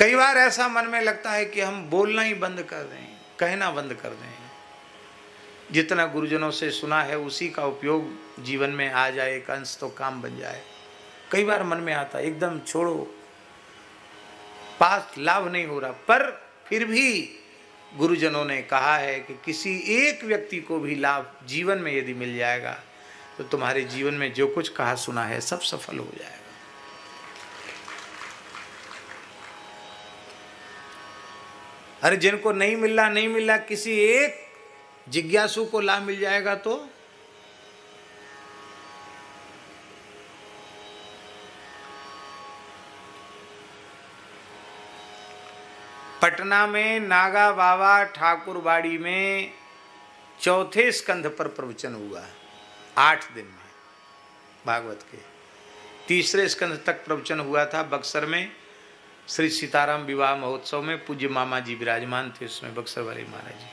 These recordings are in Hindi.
कई बार ऐसा मन में लगता है कि हम बोलना ही बंद कर दें, कहना बंद कर दें, जितना गुरुजनों से सुना है उसी का उपयोग जीवन में आ जाए, एक अंश तो काम बन जाए। कई बार मन में आता एकदम छोड़ो, पास लाभ नहीं हो रहा, पर फिर भी गुरुजनों ने कहा है कि किसी एक व्यक्ति को भी लाभ जीवन में यदि मिल जाएगा तो तुम्हारे जीवन में जो कुछ कहा सुना है सब सफल हो जाएगा। अरे जिनको नहीं मिल रहा, किसी एक जिज्ञासु को लाभ मिल जाएगा तो पटना में नागा बाबा ठाकुरबाड़ी में चौथे स्कंध पर प्रवचन हुआ 8 दिन में। भागवत के तीसरे स्कंध तक प्रवचन हुआ था बक्सर में, श्री सीताराम विवाह महोत्सव में पूज्य मामा जी विराजमान थे उसमें, बक्सर वाले महाराज जी।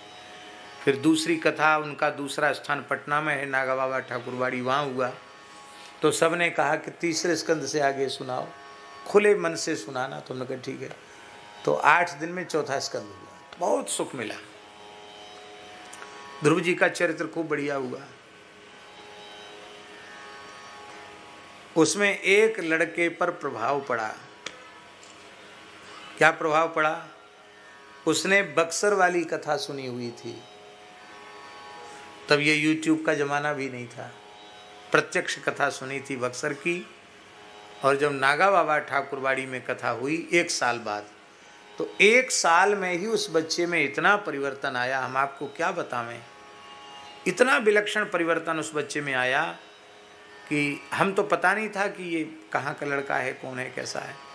फिर दूसरी कथा, उनका दूसरा स्थान पटना में है, नागा बाबा ठाकुरबाड़ी, वहाँ हुआ। तो सब ने कहा कि तीसरे स्कंद से आगे सुनाओ, खुले मन से सुनाना। तो हमने कहा ठीक है। तो 8 दिन में चौथा स्कंद हुआ, बहुत सुख मिला। ध्रुव जी का चरित्र खूब बढ़िया हुआ। उसमें एक लड़के पर प्रभाव पड़ा। क्या प्रभाव पड़ा? उसने बक्सर वाली कथा सुनी हुई थी, तब ये YouTube का जमाना भी नहीं था, प्रत्यक्ष कथा सुनी थी बक्सर की। और जब नागा बाबा ठाकुरबाड़ी में कथा हुई 1 साल बाद, तो 1 साल में ही उस बच्चे में इतना परिवर्तन आया, हम आपको क्या बतावें। इतना विलक्षण परिवर्तन उस बच्चे में आया कि हम तो पता नहीं था कि ये कहाँ का लड़का है, कौन है, कैसा है।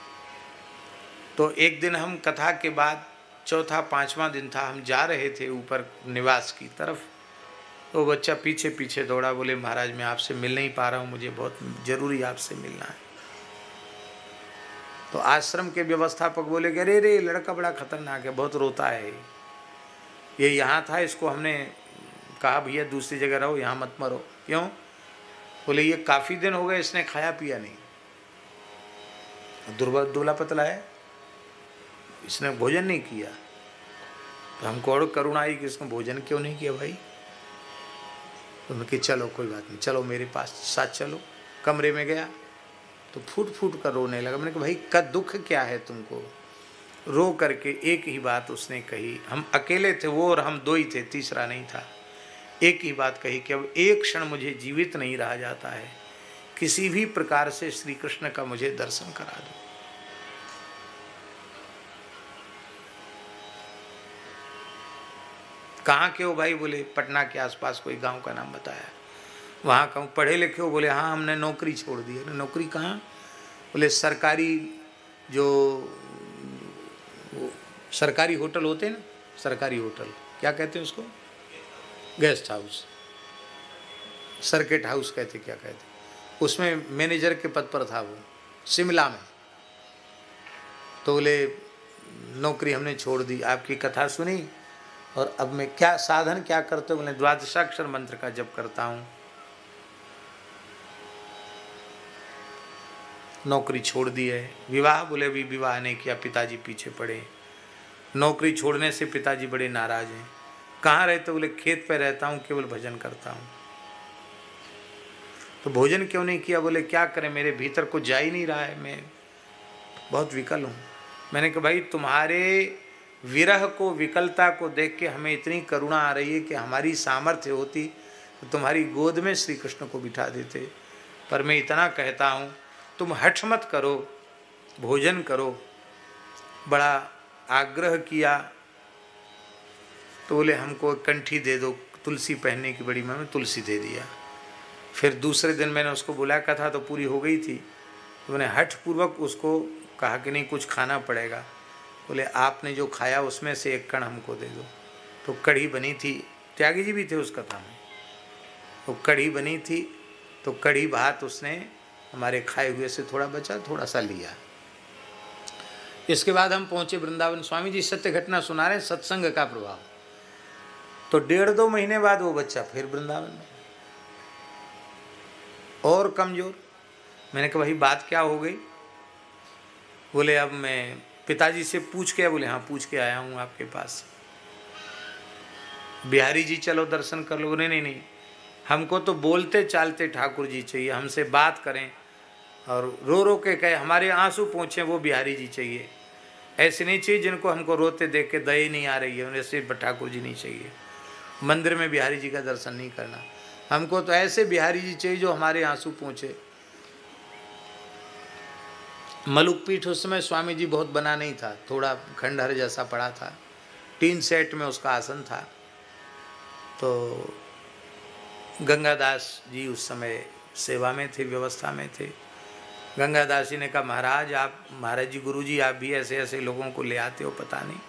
तो एक दिन हम कथा के बाद, चौथा 5वां दिन था, हम जा रहे थे ऊपर निवास की तरफ, तो बच्चा पीछे पीछे दौड़ा, बोले महाराज मैं आपसे मिल नहीं पा रहा हूँ, मुझे बहुत जरूरी आपसे मिलना है। तो आश्रम के व्यवस्थापक बोले कि अरे रे लड़का बड़ा खतरनाक है, बहुत रोता है, ये यहाँ था, इसको हमने कहा भैया दूसरी जगह रहो, यहाँ मत मरो। क्यों? बोले ये काफ़ी दिन हो गए इसने खाया पिया नहीं, दुबला पतला है, इसने भोजन नहीं किया। तो हमको और करुणा आई कि इसने भोजन क्यों नहीं किया भाई। तो मैं कि चलो कोई बात नहीं, चलो मेरे पास साथ चलो। कमरे में गया तो फूट फूट कर रोने लगा। मैंने कहा भाई का दुख क्या है तुमको? रो करके एक ही बात उसने कही, हम अकेले थे वो और हम 2 ही थे, तीसरा नहीं था। एक ही बात कही कि अब एक क्षण मुझे जीवित नहीं रहा जाता है, किसी भी प्रकार से श्री कृष्ण का मुझे दर्शन करा दो। कहाँ के हो भाई? बोले पटना के आसपास कोई गांव का नाम बताया। वहाँ कहूँ पढ़े लिखे हो? बोले हाँ हमने नौकरी छोड़ दी है। नौकरी कहाँ? बोले सरकारी, जो सरकारी होटल होते हैं ना, सरकारी होटल क्या कहते हैं उसको? गेस्ट हाउस, सर्किट हाउस कहते, क्या कहते, उसमें मैनेजर के पद पर था वो, शिमला में। तो बोले नौकरी हमने छोड़ दी, आपकी कथा सुनी और अब मैं क्या साधन क्या करते हो? बोले द्वादशाक्षर मंत्र का जप करता हूँ। नौकरी छोड़ दी है। विवाह? बोले अभी विवाह नहीं किया, पिताजी पीछे पड़े। नौकरी छोड़ने से पिताजी बड़े नाराज हैं। कहाँ रहते? बोले खेत पे रहता हूँ, केवल भजन करता हूँ। तो भोजन क्यों नहीं किया? बोले क्या करें, मेरे भीतर कुछ जा ही नहीं रहा है, मैं बहुत विकल हूँ। मैंने कहा भाई तुम्हारे विरह को, विकलता को देख के हमें इतनी करुणा आ रही है कि हमारी सामर्थ्य होती तो तुम्हारी गोद में श्री कृष्ण को बिठा देते। पर मैं इतना कहता हूँ तुम हठ मत करो, भोजन करो। बड़ा आग्रह किया तो बोले हमको कंठी दे दो, तुलसी पहनने की बड़ी, मैंने तुलसी दे दिया। फिर दूसरे दिन मैंने उसको बुलाया, कथा तो पूरी हो गई थी, तो मैंने हठ पूर्वक उसको कहा कि नहीं कुछ खाना पड़ेगा। बोले आपने जो खाया उसमें से 1 कण हमको दे दो। तो कढ़ी बनी थी, त्यागी जी भी थे उस कथा में, तो कढ़ी बनी थी, तो कढ़ी भात उसने हमारे खाए हुए से थोड़ा बचा, थोड़ा सा लिया। इसके बाद हम पहुँचे वृंदावन। स्वामी जी सत्य घटना सुना रहे, सत्संग का प्रभाव। तो 1.5-2 महीने बाद वो बच्चा फिर वृंदावन में और कमज़ोर। मैंने कहा भाई बात क्या हो गई? बोले अब मैं पिताजी से पूछ के, बोले हाँ पूछ के आया हूँ आपके पास। बिहारी जी चलो दर्शन कर लो। नहीं नहीं, हमको तो बोलते चालते ठाकुर जी चाहिए, हमसे बात करें और रो रो के कहे, हमारे आंसू पहुँचे, वो बिहारी जी चाहिए। ऐसे नहीं चाहिए जिनको हमको रोते देख के दया नहीं आ रही है, उन्हें सिर्फ ठाकुर जी नहीं चाहिए। मंदिर में बिहारी जी का दर्शन नहीं करना, हमको तो ऐसे बिहारी जी चाहिए जो हमारे आंसू पहुँचे। मलुक पीठ उस समय स्वामी जी बहुत बना नहीं था, थोड़ा खंडहर जैसा पड़ा था, टीन सेट में उसका आसन था। तो गंगादास जी उस समय सेवा में थे, व्यवस्था में थे। गंगादास जी ने कहा, महाराज आप, महाराज जी गुरु जी आप भी ऐसे ऐसे लोगों को ले आते हो, पता नहीं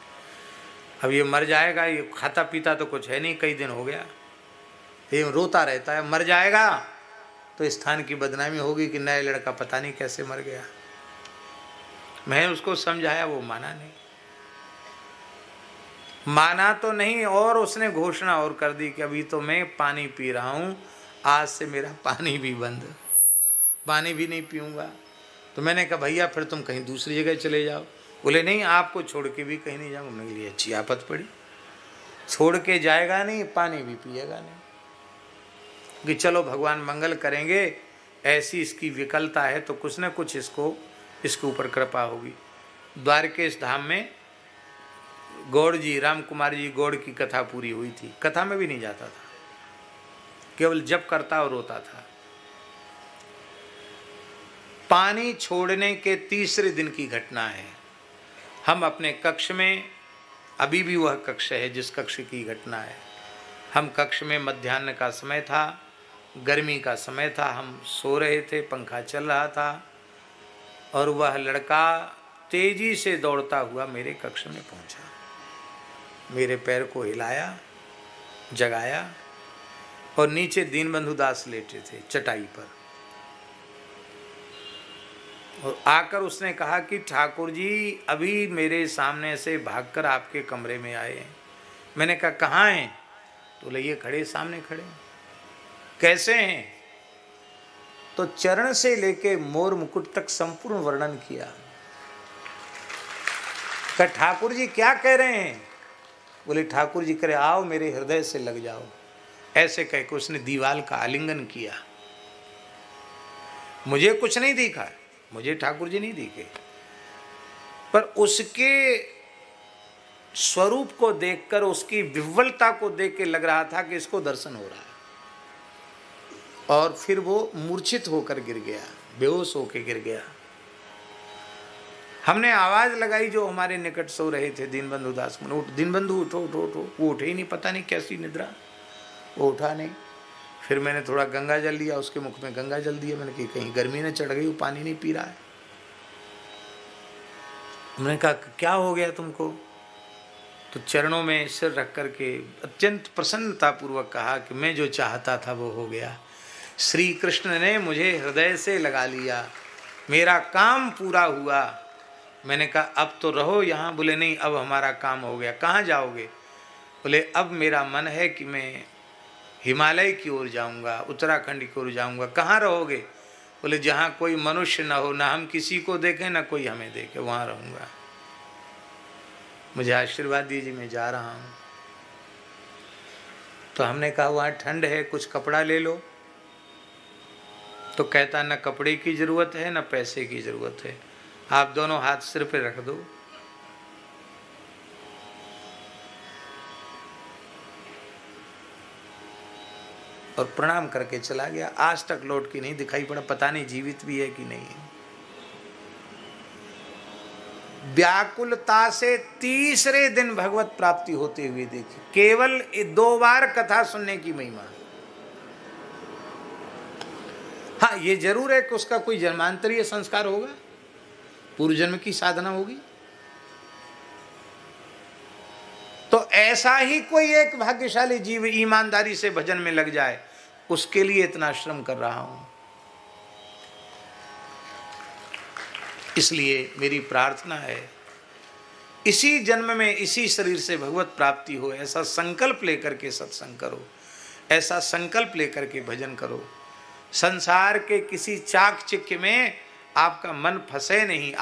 अब ये मर जाएगा, ये खाता पीता तो कुछ है नहीं, कई दिन हो गया, ये रोता रहता है, मर जाएगा तो स्थान की बदनामी होगी कि नया लड़का पता नहीं कैसे मर गया। मैं उसको समझाया, वो माना नहीं, माना तो नहीं, और उसने घोषणा और कर दी कि अभी तो मैं पानी पी रहा हूँ, आज से मेरा पानी भी बंद, पानी भी नहीं पीऊँगा। तो मैंने कहा भैया फिर तुम कहीं दूसरी जगह चले जाओ। बोले नहीं, आपको छोड़ के भी कहीं नहीं जाऊँगा। मेरे लिए अच्छी आफत पड़ी, छोड़ के जाएगा नहीं, पानी भी पिएगा नहीं, कि चलो भगवान मंगल करेंगे, ऐसी इसकी विकलता है तो कुछ न कुछ इसके ऊपर कृपा होगी। द्वारकेश धाम में गौड़ जी, राम कुमार जी गौड़ की कथा पूरी हुई थी। कथा में भी नहीं जाता था, केवल जप करता और रोता था। पानी छोड़ने के तीसरे दिन की घटना है। हम अपने कक्ष में, अभी भी वह कक्ष है जिस कक्ष की घटना है, हम कक्ष में, मध्याह्न का समय था, गर्मी का समय था, हम सो रहे थे, पंखा चल रहा था, और वह लड़का तेजी से दौड़ता हुआ मेरे कक्ष में पहुंचा, मेरे पैर को हिलाया, जगाया, और नीचे दीनबंधु दास लेटे थे चटाई पर, और आकर उसने कहा कि ठाकुर जी अभी मेरे सामने से भागकर आपके कमरे में आए हैं। मैंने कहा कहाँ हैं? तो बोले ये खड़े, सामने खड़े। कैसे हैं? तो चरण से लेके मोर मुकुट तक संपूर्ण वर्णन किया। कहा ठाकुर जी क्या कह रहे हैं? बोले ठाकुर जी करे आओ मेरे हृदय से लग जाओ। ऐसे कह के उसने दीवाल का आलिंगन किया। मुझे कुछ नहीं दिखा, मुझे ठाकुर जी नहीं दिखे, पर उसके स्वरूप को देखकर, उसकी विह्वलता को देख के लग रहा था कि इसको दर्शन हो रहा है। और फिर वो मूर्छित होकर गिर गया, बेहोश होकर गिर गया। हमने आवाज लगाई, जो हमारे निकट सो रहे थे, दीनबंधु दास, उठ दीनबंधु, उठो उठो उठो। वो उठे ही नहीं, पता नहीं कैसी निद्रा, वो उठा नहीं। फिर मैंने थोड़ा गंगा जल लिया, उसके मुख में गंगा जल दिया। मैंने कहा कहीं गर्मी न चढ़ गई, वो पानी नहीं पी रहा है। मैंने कहा क्या हो गया तुमको? तो चरणों में सिर रख करके अत्यंत प्रसन्नतापूर्वक कहा कि मैं जो चाहता था वो हो गया। श्री कृष्ण ने मुझे हृदय से लगा लिया, मेरा काम पूरा हुआ। मैंने कहा अब तो रहो यहाँ। बोले नहीं, अब हमारा काम हो गया। कहाँ जाओगे? बोले अब मेरा मन है कि मैं हिमालय की ओर जाऊँगा, उत्तराखंड की ओर जाऊँगा। कहाँ रहोगे? बोले जहाँ कोई मनुष्य ना हो, ना हम किसी को देखें ना कोई हमें देखे, वहाँ रहूँगा। मुझे आशीर्वाद दीजिए, मैं जा रहा हूँ। तो हमने कहा वहाँ ठंड है, कुछ कपड़ा ले लो। तो कहता न कपड़े की ज़रूरत है न पैसे की ज़रूरत है, आप दोनों हाथ सिर पे रख दो। और प्रणाम करके चला गया। आज तक लौट के नहीं दिखाई पड़ा, पता नहीं जीवित भी है कि नहीं। व्याकुलता से तीसरे दिन भगवत प्राप्ति होते हुए देखी। केवल 2 बार कथा सुनने की महिमा। हाँ, ये जरूर है कि उसका कोई जन्मांतरीय संस्कार होगा, पूर्व जन्म की साधना होगी। तो ऐसा ही कोई एक भाग्यशाली जीव ईमानदारी से भजन में लग जाए, उसके लिए इतना श्रम कर रहा हूं। इसलिए मेरी प्रार्थना है इसी जन्म में इसी शरीर से भगवत प्राप्ति हो, ऐसा संकल्प लेकर के सत्संग करो, ऐसा संकल्प लेकर के भजन करो। संसार के किसी चाकचिक्य में आपका मन फंसे नहीं।